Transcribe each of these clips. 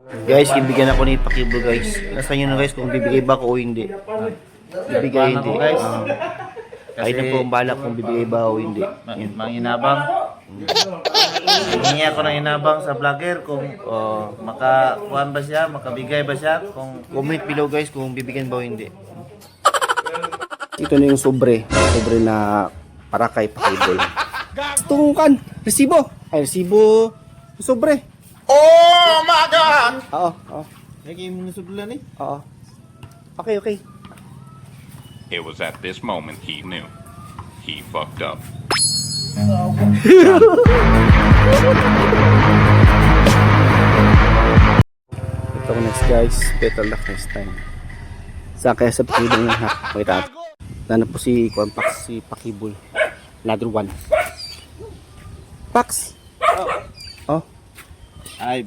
Guys, ibigyan ako ni Pakibo guys. Nasa inyo na guys kung bibigay ba ako o hindi. Bibigay hindi. Guys. Ay na po ang balak kung bibigay ba o hindi. Manginabang. Hingi ako ng inabang sa vlogger kung makakuhan ba siya, makabigay ba siya, kung Comment below guys kung bibigyan ba o hindi. Ito na yung sobre. Sobre na para kay Pakibo. Tungukan. Resibo. Ay, resibo. Sobre. oh my God! Oo. Oo. Lagi mo nasudulan eh. Oo. Okay, okay. It was at this moment he knew. He fucked up. Ito ko next guys. Better luck next time. Saan kaya sa Pakibo yung hat? Wait up. Nana po si Pax, si Pakibol. Another one. Pax! Oh. Ay,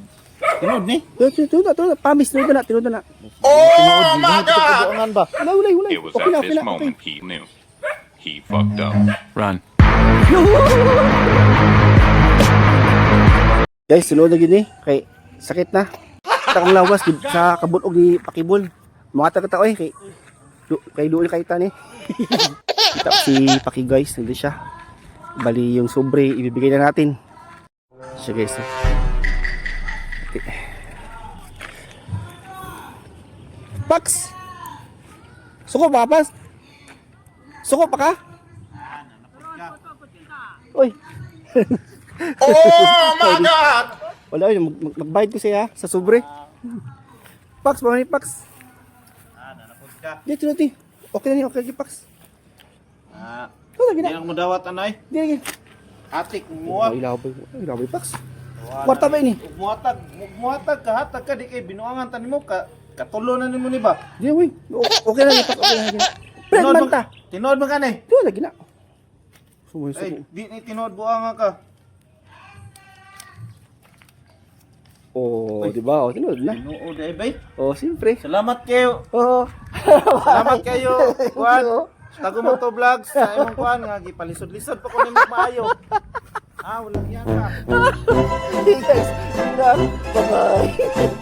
tinod ni. Tunod. Pamis, tunod na. Oh my God! Tubuangan ba? Ulay. It was Okay at na, this okay. moment he knew. He fucked up. Run. Guys, sunod na gini. Kay sakit na. Takong lawas sa kabulog ni Pakibol. Mga taga-tao eh. Kay doon kay tani. Kita si Paki guys. Hindi siya. Bali yung sobre. Ibibigay na natin. Siya guys. Okay. Pax! Suko pa, Pax? Suko pa ka? Uy! Oh my God! Wala yun, magbayad ko siya sa sobre. Pax, mga ni Pax. Nanapod ka. Dito. Okay na niya, okay, Pax. Ito lagi Hindi na. lang mo dawat anay. Di lagi. Atik mo. Ilaway, Pax. Kwarta ba ini? Muhatag kahatag ka di kay binuangan tanimo ka. Katulo na nimo ni ba? Di, uy. Okay na niya, Pax. Okay na niya. Friend man ta. Tinod man ka ni. Ito lagi na. Ay, di ni tinod buanga ka. Oh, di ba? Oh, tinod na. Binuo dai bay. Oh, siyempre. Salamat kayo. Oh. Salamat kayo. Kuan. Tago mo to vlogs sa imong kuan nga gipalisod-lisod pa ko nimo maayo. Walang yan ka. Hey guys, bye-bye.